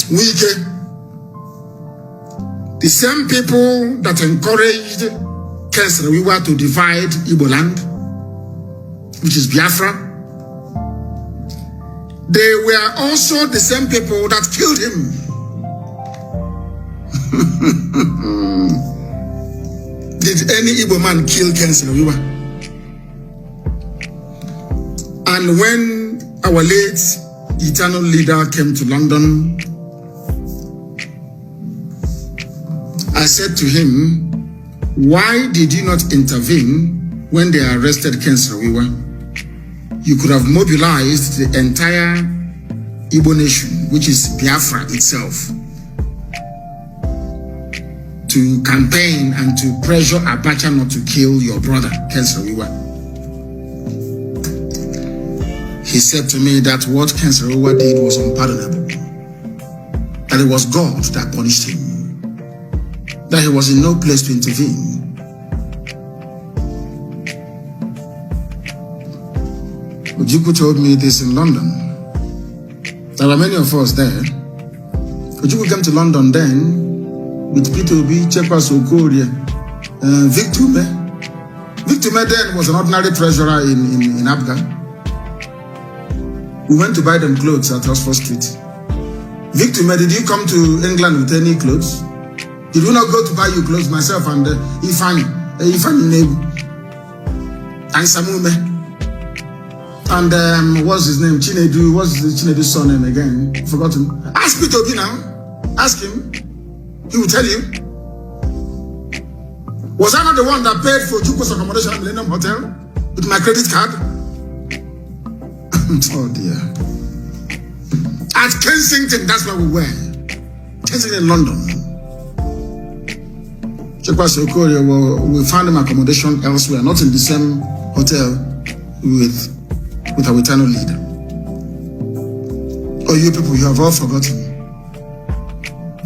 Wike, the same people that encouraged Kesrewiwa to divide Igbo land, which is Biafra, they were also the same people that killed him. Did any Igbo man kill Kesrewiwa? And when our late eternal leader came to London, I said to him, why did you not intervene when they arrested Kesrewiwa? You could have mobilized the entire Igbo nation, which is Biafra itself, to campaign and to pressure Abacha not to kill your brother, Kesrewiwa. He said to me that what Kesrewiwa did was unpardonable, that it was God that punished him, that he was in no place to intervene. Ojukwu told me this in London. There were many of us there. Ojukwu came to London then with P2B, Chekwas Okorie, Victor Me. Victor Me then was an ordinary treasurer in Abga. We went to buy them clothes at Oxford Street. Victor Me, did you come to England with any clothes? Did we not go to buy you clothes, myself and Ifani Nebu, and Samume, and what's his name? Chinedu, what's Chinedu's son name again? Forgotten. Ask P2B now. Ask him. He will tell you. Was I not the one that paid for Juko's accommodation at Millennium Hotel with my credit card? Oh dear. At Kensington, that's where we were. Kensington, London. We found him accommodation elsewhere, not in the same hotel with our eternal leader. Oh, you people, you have all forgotten.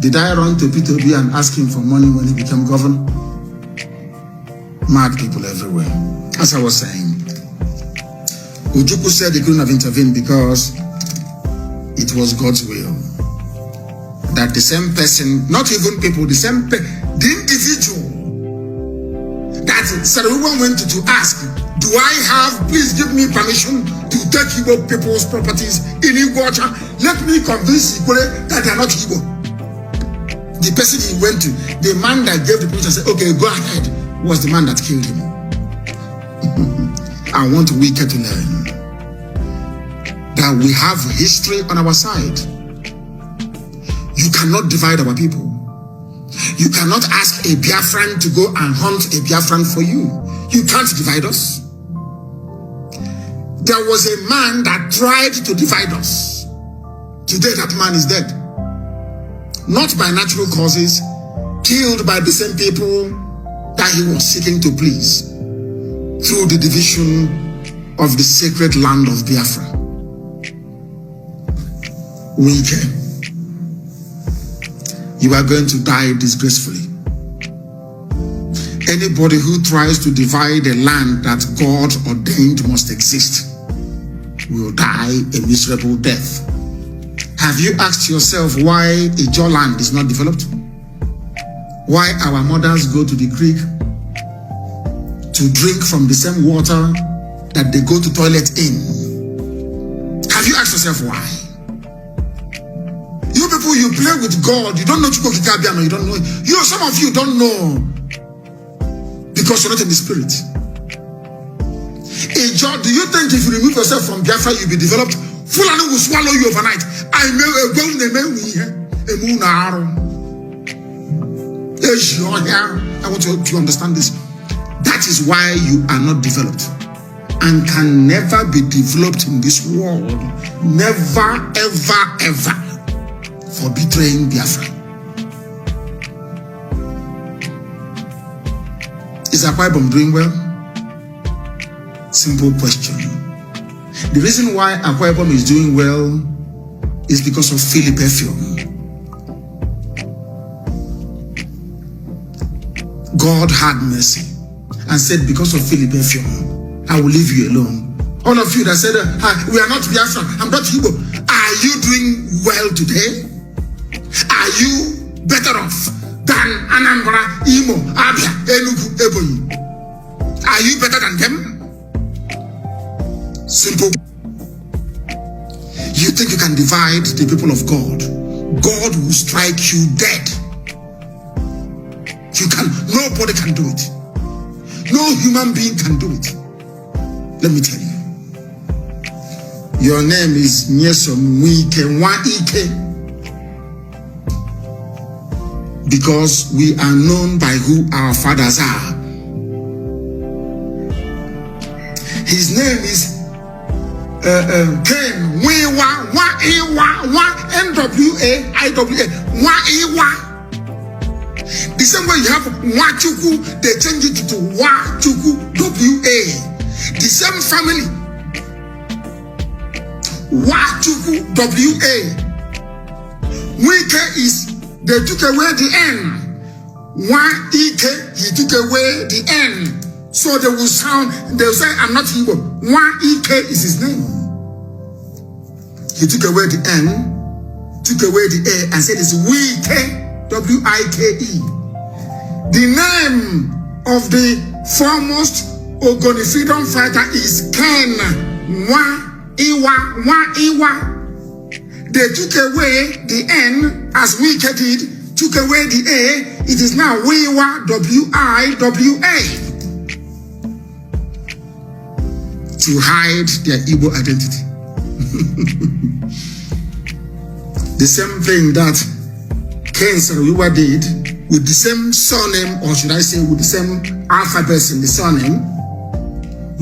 Did I run to P2B and ask him for money when he became governor? Mad people everywhere. As I was saying, Ojukwu said he couldn't have intervened because it was God's will. That the same person, not even people, the individual that Kesrewiwa went to ask, do I have, please give me permission to take Igbo people's properties in Igbocha? Let me convince Igbo that they are not Igbo. The person he went to, the man that gave the permission said, okay, go ahead, was the man that killed him. I want Wike to learn that we have history on our side. You cannot divide our people. You cannot ask a Biafran to go and hunt a Biafran for you. You can't divide us. There was a man that tried to divide us. Today that man is dead. Not by natural causes, killed by the same people that he was seeking to please through the division of the sacred land of Biafra. Wike, you are going to die disgracefully. Anybody who tries to divide a land that God ordained must exist will die a miserable death. Have you asked yourself why Ijaw land is not developed? Why our mothers go to the creek to drink from the same water that they go to toilet in? Have you asked yourself why? You people, you play with God. You don't know Chukwu Kikabiano. You don't know. Some of you don't know because you're not in the spirit. Ijaw, do you think if you remove yourself from Biafra, you'll be developed? Fulani will swallow you overnight. I want you to understand this. That is why you are not developed and can never be developed in this world. Never, ever, ever, for betraying Biafra. Is Akwa Ibom doing well? Simple question. The reason why Akwa Ibom is doing well is because of Philip Effiong. God had mercy and said, because of Philip Effiong, I will leave you alone. All of you that said, we are not Biafra, I'm not Igbo. Are you doing well today? are you better off than Anambra, Imo, Abia, Enugu, Ebonyi? Are you better than them? Simple. You think you can divide the people of God? God will strike you dead. Nobody can do it. No human being can do it. Let me tell you. Your name is Nyesom Wike. Because we are known by who our fathers are. His name is Ken NWA. The same way you have Wachuku, they change it to Wachuku WA. The same family, Wachuku WA. Wike is, they took away the N. Wike, he took away the N. So they will sound, they will say, I'm not Igbo. Wike is his name. He took away the N, took away the A, and said it's Wike. W-I-K-E. The name of the foremost Ogoni freedom fighter is Ken Wa-Iwa. They took away the N as Wike did, took away the A. It is now Wiwa, W-I-W-A. To hide their Igbo identity. The same thing that Ken Sarawiwa did with the same surname, or should I say with the same alphabets in the surname.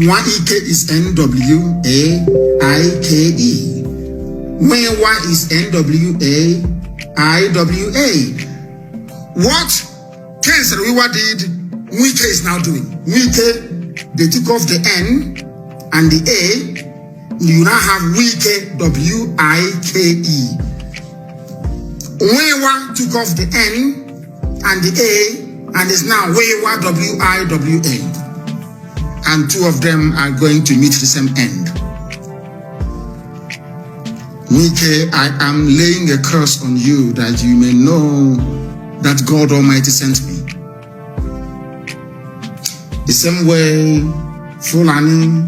Wike is N-W-A-I-K-E. Wewa is N-W-A-I-W-A. What Ken Sarawiwa did, Wike is now doing. Wike, they took off the N and the A. You now have Wike, W-I-K-E. Wewa took off the N and the A and is now Wewa, W-I-W-A. And two of them are going to meet the same end. Wike, I am laying a curse on you that you may know that God Almighty sent me. The same way Fulani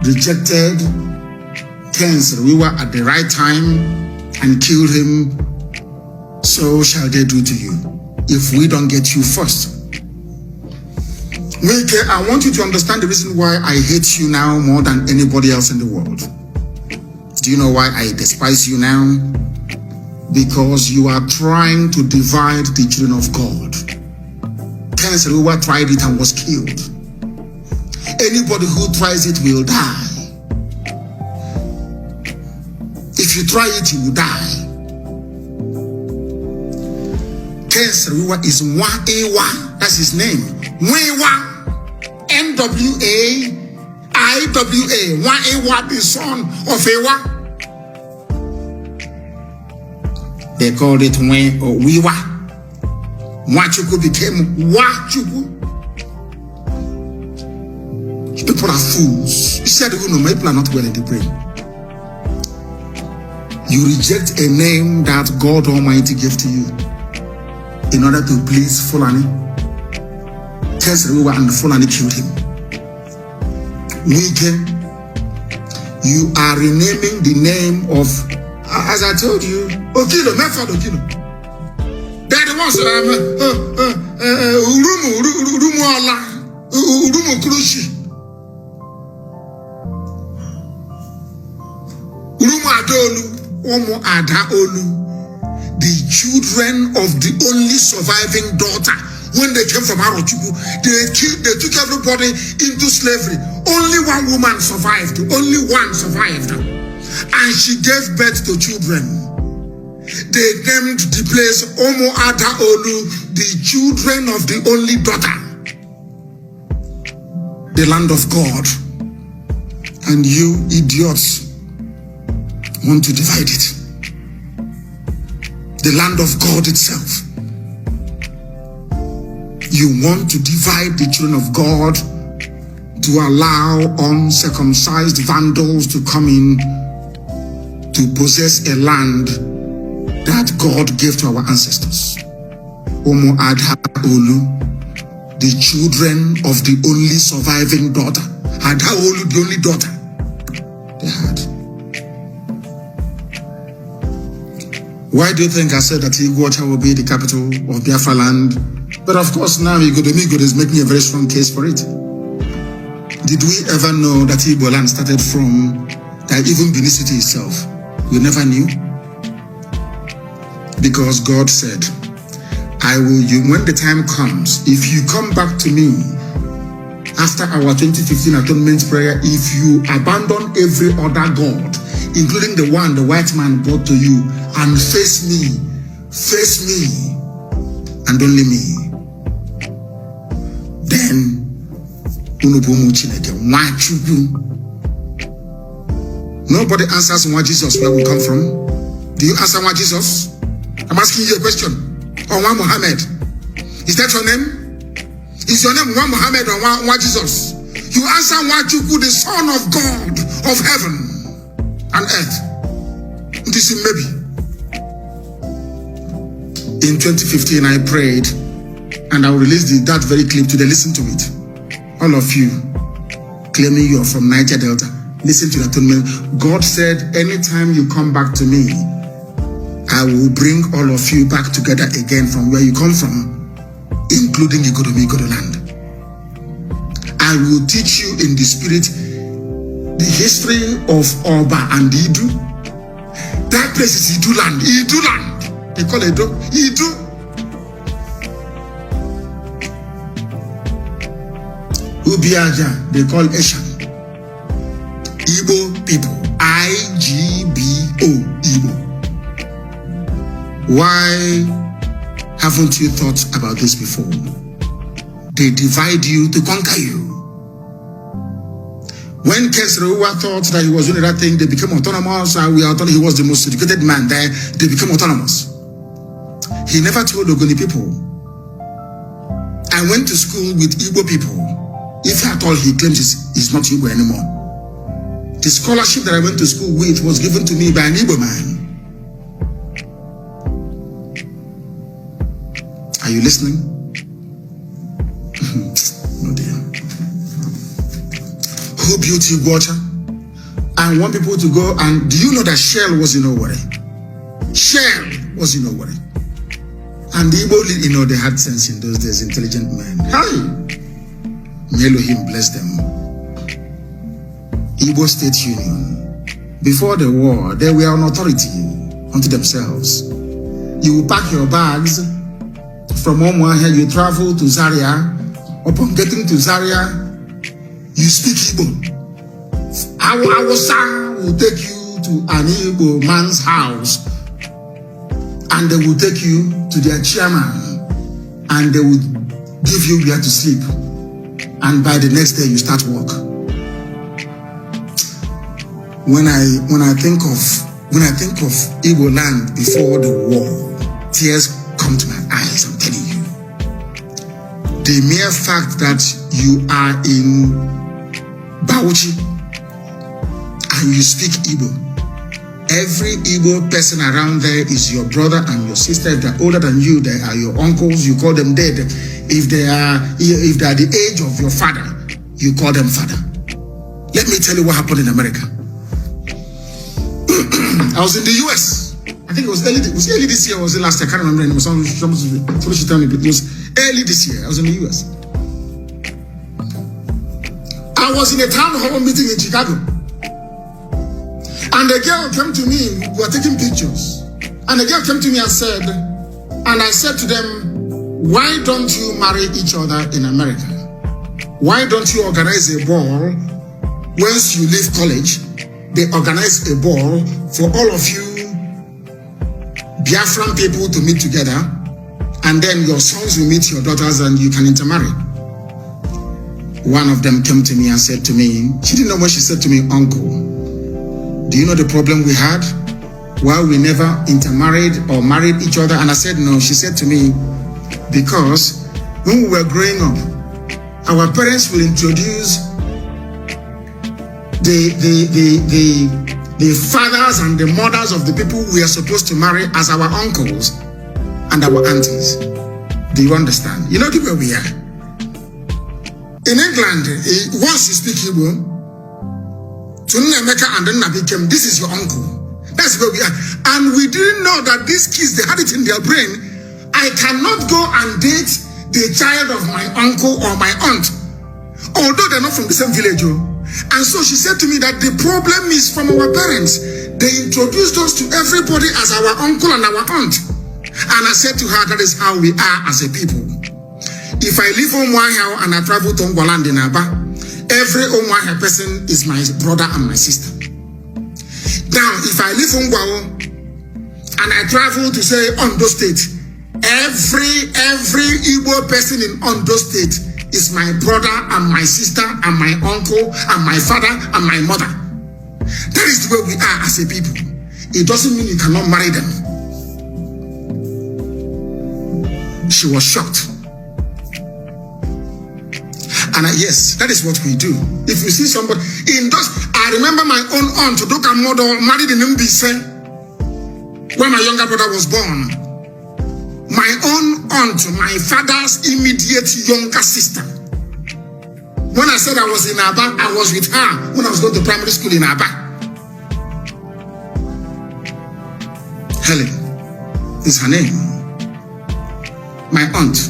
rejected Ken Sarawiwa at the right time and killed him, so shall they do to you if we don't get you first. Wike, I want you to understand the reason why I hate you now more than anybody else in the world. Do you know why I despise you now? Because you are trying to divide the children of God. Ken Sarawiwa tried it and was killed. Anybody who tries it will die. If you try it, you will die. Ken Sarawiwa is Wa-Iwa, that's his name. Wewa, N-W-A-I-W-A. Wa-Iwa, the son of Ewa. They called it Wiwa. Wachuku became Wachuku. People are fools. You said, you know, my people are not well in the brain. You reject a name that God Almighty gave to you in order to please Fulani. Ken Sarawiwa and Fulani killed him. Wike, you are renaming the name of, as I told you, Okilo, Mefad Okilo. They're the ones that Urumu Krushi. Urumu Adolu, Omo Adaolu. The children of the only surviving daughter, when they came from Arochukwu, they took everybody into slavery. Only one woman survived. Only one survived. And she gave birth to children. They named the place Omo Ada Olu, the children of the only daughter. The land of God. And you idiots want to divide it. The land of God itself. You want to divide the children of God to allow uncircumcised vandals to come in to possess a land that God gave to our ancestors. Omo Adha Olu, the children of the only surviving daughter. Adha Olu, the only daughter they had. Why do you think I said that Iguacha will be the capital of Biafra land? But of course now Igbo is making a very strong case for it. Did we ever know that Igbo land started from that even Benin City itself? We never knew. Because God said, I will, when the time comes, if you come back to me after our 2015 atonement prayer, if you abandon every other God, including the one the white man brought to you, and face me, and only me, then nobody answers why Jesus where we come from. Do you answer why Jesus? I'm asking you a question. Or why Muhammad? Is that your name? Is your name why Muhammad or why Jesus? You answer why Chuku, the Son of God of heaven and earth. This is maybe. In 2015, I prayed, and I will release that very clip today. Listen to it. All of you claiming you're from Niger Delta, listen to that. God said, anytime you come back to me, I will bring all of you back together again from where you come from, including Igodo land. I will teach you in the spirit the history of Oba and Idu. That place is Idu land. Idu land. They call it Idu. Ubiaja, they call Eshan. Igbo people. I-G-B-O. Igbo. Why haven't you thought about this before? They divide you to conquer you. When Kesrewa thought that he was doing that thing, they became autonomous, and he was the most educated man there, they became autonomous. He never told Ogoni people. I went to school with Igbo people. If at all he claims he's not Igbo anymore. The scholarship that I went to school with was given to me by an Igbo man. Are you listening? Oh dear. Who built Iguacha? I want people to go, and do you know that Shell was in Owerri? Shell was in Owerri. And the Igbo, they had sense in those days, intelligent men. Hi! May Elohim bless them. Igbo State Union. Before the war, they were an authority unto themselves. You will pack your bags from Omuahia, you travel to Zaria. Upon getting to Zaria, you speak Igbo. Awasa will take you to an Igbo man's house, and they will take you to their chairman, and they will give you where to sleep. And by the next day, you start work. When I think of Igbo land before the war, tears come to my eyes. I'm telling you. The mere fact that you are in Bauchi and you speak Igbo, every Igbo person around there is your brother and your sister. If they're older than you, they are your uncles. You call them dead. If they are the age of your father, you call them father. Let me tell you what happened in America. I was in the US. I think it was early this year, or was it last year? I can't remember anymore. Somebody should tell me, but it was early this year. I was in the US. I was in a town hall meeting in Chicago. And a girl came to me, we were taking pictures. And a girl came to me and said, and I said to them, why don't you marry each other in America? Why don't you organize a ball? Once you leave college, they organize a ball for all of you Biafran people to meet together, and then your sons will meet your daughters and you can intermarry. One of them came to me and said to me, she didn't know what she said to me, uncle, do you know the problem we had? Why we never intermarried or married each other? And I said, no. She said to me, because when we were growing up, our parents will introduce the the fathers and the mothers of the people we are supposed to marry as our uncles and our aunties. Do you understand? You know the way we are. In England, once you speak Igbo, to Nnamdi and nnamdi came, this is your uncle. That's where we are. And we didn't know that these kids, they had it in their brain. I cannot go and date the child of my uncle or my aunt, although they're not from the same village. And so she said to me that the problem is from our parents. They introduced us to everybody as our uncle and our aunt. And I said to her, that is how we are as a people. If I live on Wahao and I travel to Ngwaland in Aba, every Wahao person is my brother and my sister. Now, if I live on Ngwao and I travel to say Ondo State, every Igbo person in Ondo State is my brother and my sister and my uncle and my father and my mother. That is the way we are as a people. It doesn't mean you cannot marry them. She was shocked. And yes, that is what we do. If you see somebody in those, I remember my own aunt, Doka Modo, married in Mbise when my younger brother was born. My own aunt, my father's immediate younger sister. When I said I was in Aba, I was with her when I was going to primary school in Aba. Helen is her name. My aunt.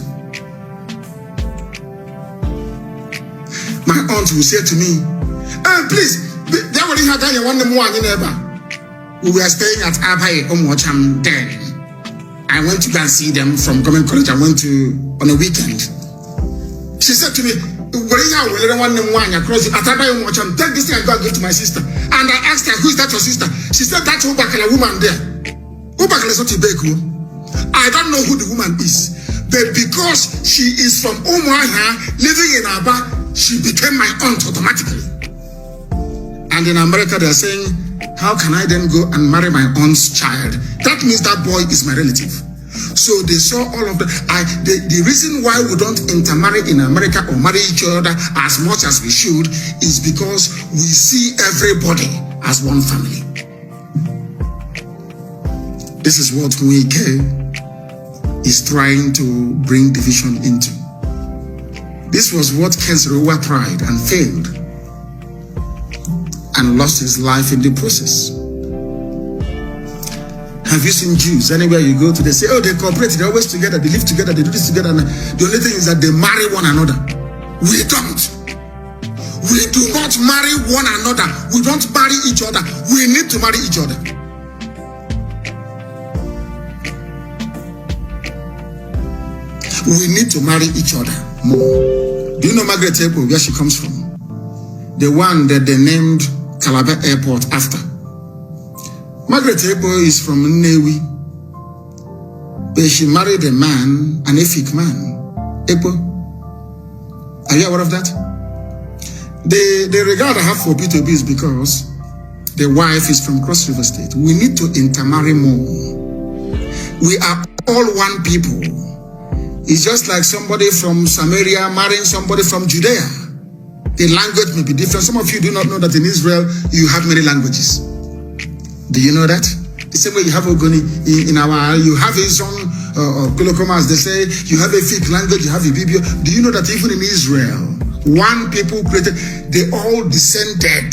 My aunt will say to me, please, we were staying at Abai Omocham then. I went to go and see them from Government College. I went to on a weekend. She said to me, take this thing and go and give to my sister. And I asked her, who is that your sister? She said, that's Ubakala woman there. Ubakala is not Ibeku. I don't know who the woman is. But because she is from Umuahia, living in Aba, she became my aunt automatically. And in America, they're saying, how can I then go and marry my aunt's child? That means that boy is my relative. So they saw all of that. The reason why we don't intermarry in America or marry each other as much as we should is because we see everybody as one family. This is what wike is trying to bring division into. This was what Kesrewa tried and failed and lost his life in the process. Have you seen Jews? Anywhere you go to, they say, oh, they cooperate, they're always together, they live together, they do this together. And the only thing is that they marry one another. We don't. We do not marry one another. We don't marry each other. We need to marry each other. We need to marry each other more. Do you know Margaret Ebo, where she comes from? The one that they named Calabar Airport after. Margaret Ebo is from Nnewi, but she married a man, an Efik man. Ebo. Are you aware of that? The regard I have for P2B is because the wife is from Cross River State. We need to intermarry more. We are all one people. It's just like somebody from Samaria marrying somebody from Judea. The language may be different. Some of you do not know that in Israel, you have many languages. Do you know that? The same way you have Ogoni in our, you have a song, Kolokoma, as they say, you have a Fik language, you have a Bibio. Do you know that even in Israel, one people created, they all descended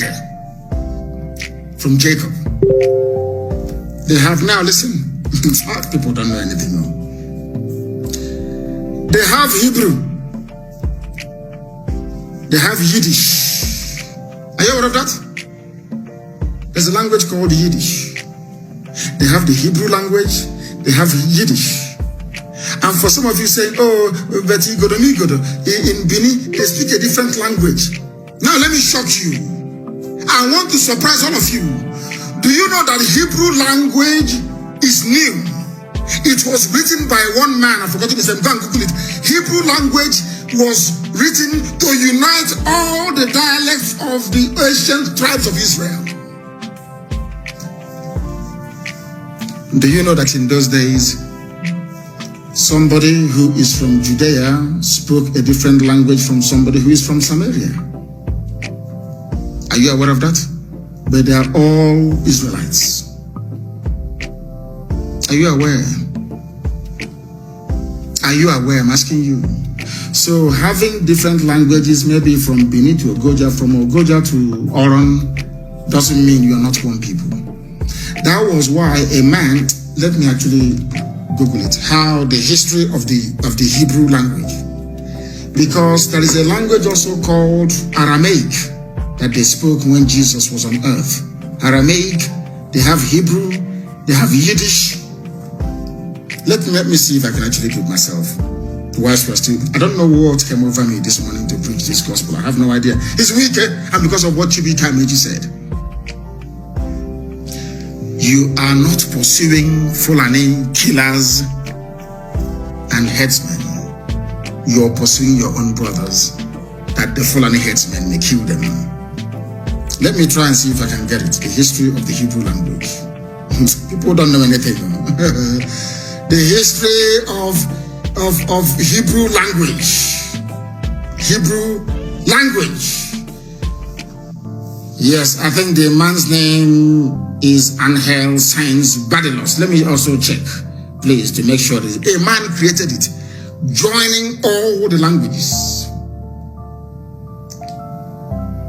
from Jacob. They have now, listen, people don't know anything. No. They have Hebrew. They have Yiddish. Are you aware of that? There's a language called Yiddish. They have the Hebrew language. They have Yiddish. And for some of you saying, oh, but in Benin, they speak a different language. Now let me shock you. I want to surprise all of you. Do you know that Hebrew language is new? It was written by one man. I forgot his name. Go and Google it. Hebrew language was written to unite all the dialects of the ancient tribes of Israel. Do you know that in those days, somebody who is from Judea spoke a different language from somebody who is from Samaria? Are you aware of that? but they are all Israelites. Are you aware? Are you aware? I'm asking you. So having different languages, maybe from Benin to Ogoja, from Ogoja to Oron, doesn't mean you are not one people. That was why a man, let me actually Google it, how the history of the Hebrew language. Because there is a language also called Aramaic that they spoke when Jesus was on earth. Aramaic, they have Hebrew, they have Yiddish. Let me see if I can actually put myself. Whilst we're still, I don't know what came over me this morning to preach this gospel. I have no idea. It's wike, and because of what Chibika Meji said. You are not pursuing Fulani killers and headsmen. You are pursuing your own brothers, that the Fulani headsmen may kill them. Let me try and see if I can get it. The history of the Hebrew language. People don't know anything. The history of Hebrew language. Hebrew language. Yes, I think the man's name is Angel Sainz Badilos. Let me also check, please, to make sure that a man created it, joining all the languages.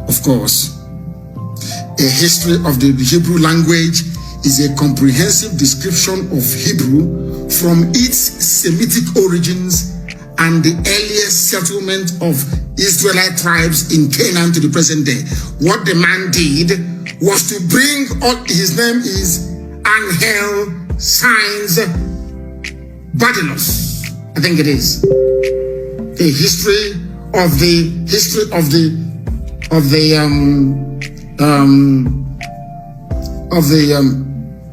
Of course, a history of the Hebrew language is a comprehensive description of Hebrew from its Semitic origins and the earliest settlement of Israelite tribes in Canaan to the present day. What the man did was to bring all, his name is Angel Sainz Badilos, I think it is. The history of the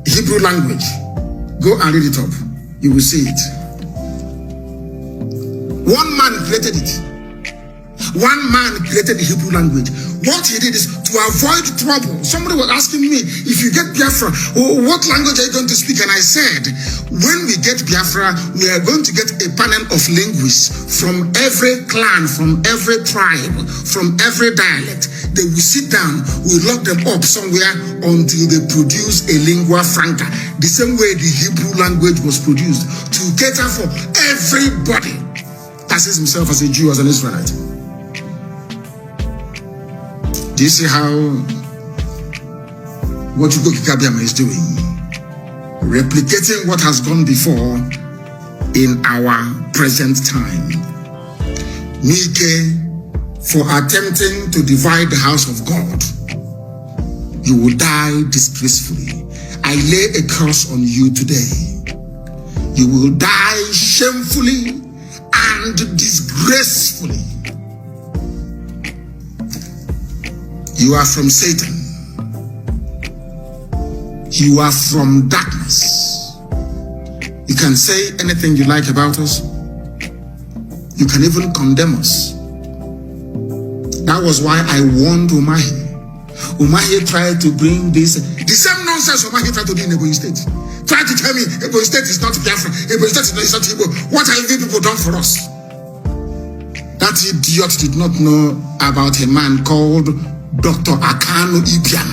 Hebrew language. Go and read it up. You will see it. One man created it. One man created the Hebrew language. What he did is to avoid trouble. Somebody was asking me, if you get Biafra, what language are you going to speak? And I said, when we get Biafra, we are going to get a panel of linguists from every clan, from every tribe, from every dialect. They will sit down, we lock them up somewhere until they produce a lingua franca. The same way the Hebrew language was produced to cater for everybody that sees himself as a Jew, as an Israelite. Do you see how what Ugo Kikabiama is doing? Replicating what has gone before in our present time. Wike, for attempting to divide the house of God, you will die disgracefully. I lay a curse on you today. You will die shamefully and disgracefully. You are from Satan. You are from darkness. You can say anything you like about us. You can even condemn us. That was why I warned Umahi. Umahi tried to bring this, the same nonsense Umahi tried to do in Ebonyi State. Tried to tell me Ebonyi State is not Biafra, Ebonyi State is not Igbo. What have you people done for us? That idiot did not know about a man called Dr. Akanu Ibiam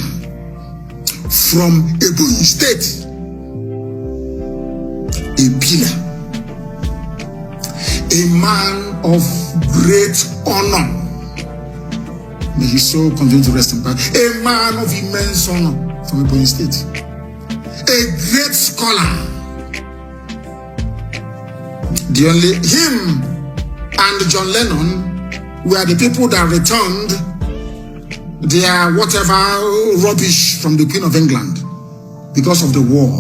from Ebonyi State. A pillar. A man of great honor. May his soul continue to rest in peace. A man of immense honor from Ebonyi State. A great scholar. The only him and John Lennon were the people that returned their whatever rubbish from the Queen of England because of the war,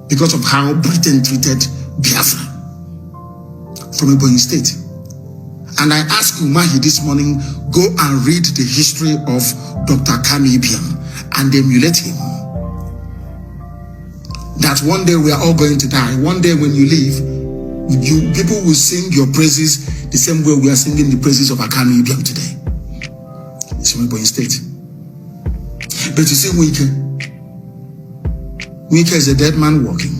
because of how Britain treated Biafra from Ebonyi State. And I asked Umahi this morning, go and read the history of Dr. Kami Ibiam and emulate him. That one day we are all going to die. One day when you leave, people will sing your praises the same way we are singing the praises of Akami Ibiam today. It's from Ebonyi State. But you see, Wike is a dead man walking.